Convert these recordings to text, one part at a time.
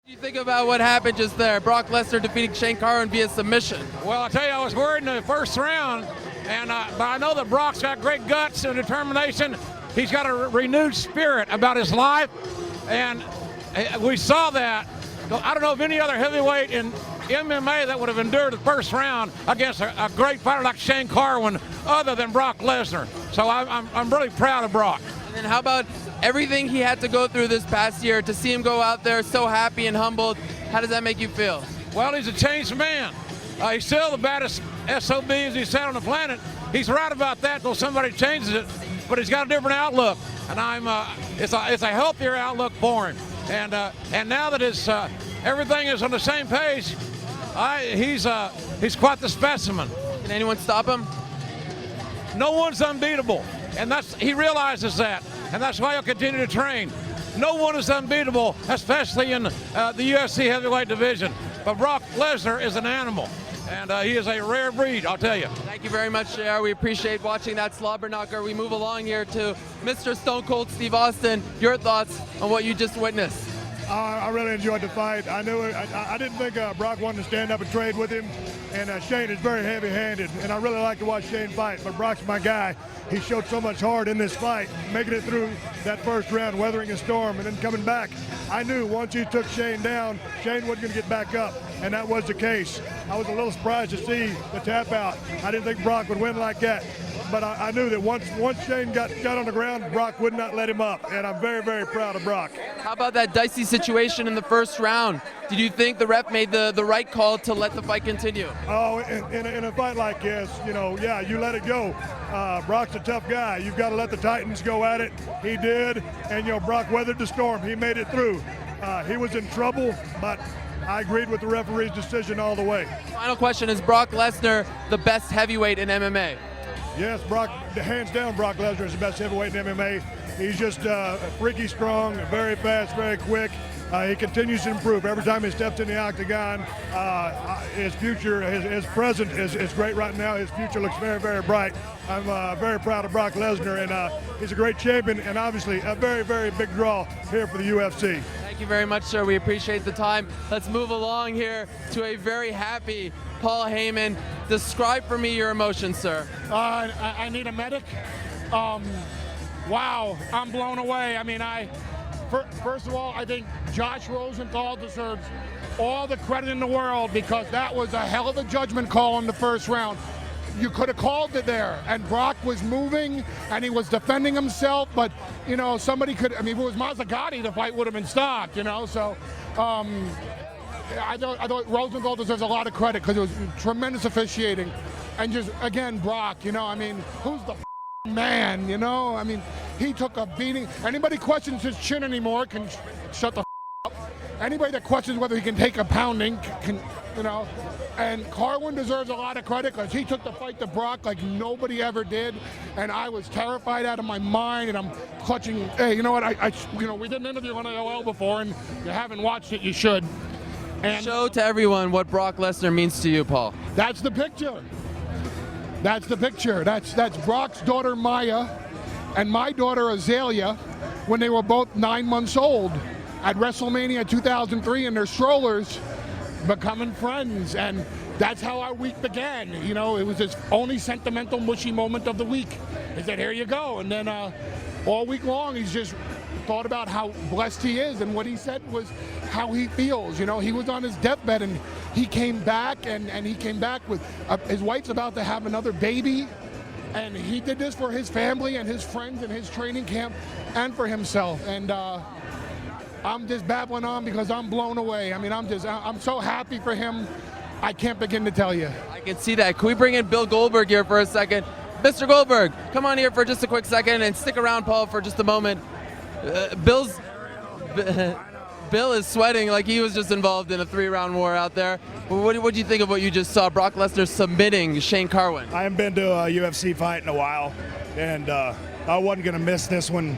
What do you think about what happened just there? Brock Lesnar defeating Shane Carwin via submission. Well, I tell you, I was worried in the first round, and but I know that Brock's got great guts and determination. He's got a renewed spirit about his life, and we saw that. I don't know of any other heavyweight in MMA that would have endured the first round against a great fighter like Shane Carwin other than Brock Lesnar. So I'm really proud of Brock. And then how about everything he had to go through this past year to see him go out there so happy and humbled? How does that make you feel? Well, he's a changed man. He's still the baddest SOB as he said on the planet. He's right about that until somebody changes it, but he's got a different outlook, and it's a healthier outlook for him. And now that everything is on the same page, he's quite the specimen. Can anyone stop him? No one's unbeatable, and he realizes that, and that's why he'll continue to train. No one is unbeatable, especially in the UFC heavyweight division. But Brock Lesnar is an animal, and he is a rare breed, I'll tell you. Thank you very much, JR. We appreciate watching that slobber knocker. We move along here to Mr. Stone Cold Steve Austin. Your thoughts on what you just witnessed? I really enjoyed the fight. I didn't think Brock wanted to stand up and trade with him, and Shane is very heavy-handed, and I really like to watch Shane fight, but Brock's my guy. He showed so much heart in this fight, making it through that first round, weathering a storm, and then coming back. I knew once he took Shane down, Shane wasn't going to get back up, and that was the case. I was a little surprised to see the tap out. I didn't think Brock would win like that, but I knew that once Shane got on the ground, Brock would not let him up, and I'm very, very proud of Brock. How about that dicey situation in the first round? Did you think the ref made the right call to let the fight continue? Oh, in a fight like this, yeah, you let it go. Brock's a tough guy. You've got to let the Titans go at it. He did, and Brock weathered the storm. He made it through. He was in trouble, but I agreed with the referee's decision all the way. Final question, is Brock Lesnar the best heavyweight in MMA? Yes, hands down, Brock Lesnar is the best heavyweight in MMA. He's just freaky strong, very fast, very quick. He continues to improve. Every time he steps in the octagon, his future, his present is great right now. His future looks very, very bright. I'm very proud of Brock Lesnar, and he's a great champion, and obviously a very, very big draw here for the UFC. Thank you very much, sir. We appreciate the time. Let's move along here to a very happy Paul Heyman. Describe for me your emotions, sir. I need a medic. Wow, I'm blown away. I mean, first of all, I think Josh Rosenthal deserves all the credit in the world because that was a hell of a judgment call in the first round. You could have called it there, and Brock was moving, and he was defending himself, but, somebody could, if it was Mazzagatti, the fight would have been stopped, so I thought Rosenthal deserves a lot of credit because it was tremendous officiating, and just, again, Brock, who's the man, he took a beating. Anybody questions his chin anymore can shut the up. Anybody that questions whether he can take a pounding can, and Carwin deserves a lot of credit because he took the fight to Brock like nobody ever did, and I was terrified out of my mind, and I'm clutching. Hey, you know what? We did an interview on AOL before, and if you haven't watched it, you should. And show to everyone what Brock Lesnar means to you, Paul. That's the picture. That's the picture. That's Brock's daughter Maya and my daughter Azalea when they were both 9 months old at WrestleMania 2003 in their strollers, becoming friends, and that's how our week began. It was his only sentimental, mushy moment of the week. He said, "Here you go," and then all week long he's just thought about how blessed he is, and what he said was how he feels. He was on his deathbed, and he came back, and he came back with his wife's about to have another baby, and he did this for his family and his friends and his training camp and for himself. And I'm just babbling on because I'm blown away. I'm so happy for him. I can't begin to tell you. I can see that. Can we bring in Bill Goldberg here for a second? Mr. Goldberg, come on here for just a quick second and stick around, Paul, for just a moment. Bill is sweating like he was just involved in a 3-round war out there. What do you think of what you just saw? Brock Lesnar submitting Shane Carwin. I haven't been to a UFC fight in a while, and I wasn't going to miss this one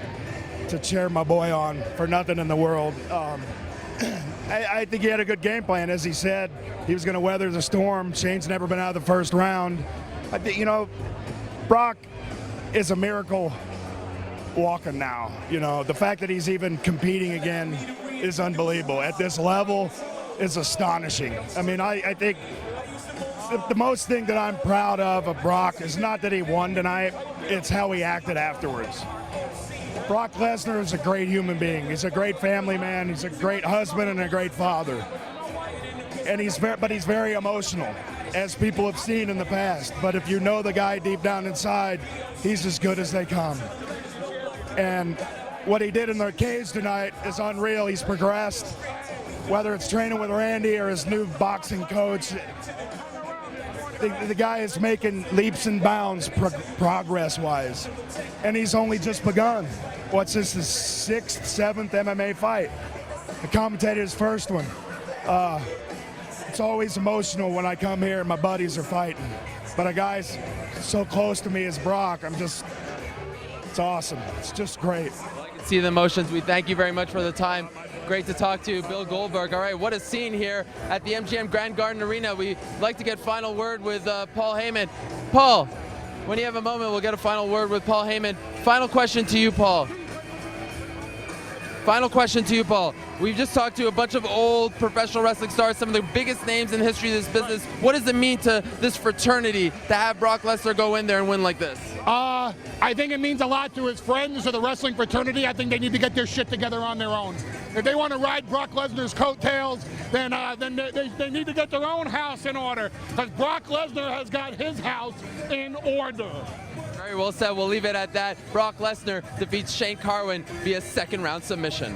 to cheer my boy on for nothing in the world. I think he had a good game plan. As he said, he was going to weather the storm. Shane's never been out of the first round. I think, Brock is a miracle walking now. The fact that he's even competing again is unbelievable. At this level, is astonishing. I mean, I think the most thing that I'm proud of Brock is not that he won tonight, it's how he acted afterwards. Brock Lesnar is a great human being. He's a great family man. He's a great husband and a great father. And he's very emotional, as people have seen in the past. But if you know the guy deep down inside, he's as good as they come. And what he did in the cage tonight is unreal. He's progressed, whether it's training with Randy or his new boxing coach. The guy is making leaps and bounds progress-wise, and he's only just begun. What's this, his 6th, 7th MMA fight? The commentator's first one. It's always emotional when I come here and my buddies are fighting. But a guy's so close to me as Brock, it's awesome. It's just great. Well, I can see the emotions. We thank you very much for the time. Great to talk to you, Bill Goldberg. All right, what a scene here at the MGM Grand Garden Arena. We'd like to get final word with Paul Heyman. Paul, when you have a moment, we'll get a final word with Paul Heyman. Final question to you, Paul. Final question to you, Paul. We've just talked to a bunch of old professional wrestling stars, some of the biggest names in the history of this business. What does it mean to this fraternity to have Brock Lesnar go in there and win like this? I think it means a lot to his friends of the wrestling fraternity. I think they need to get their shit together on their own. If they want to ride Brock Lesnar's coattails, then they need to get their own house in order, because Brock Lesnar has got his house in order. Very well said. We'll leave it at that. Brock Lesnar defeats Shane Carwin via second round submission.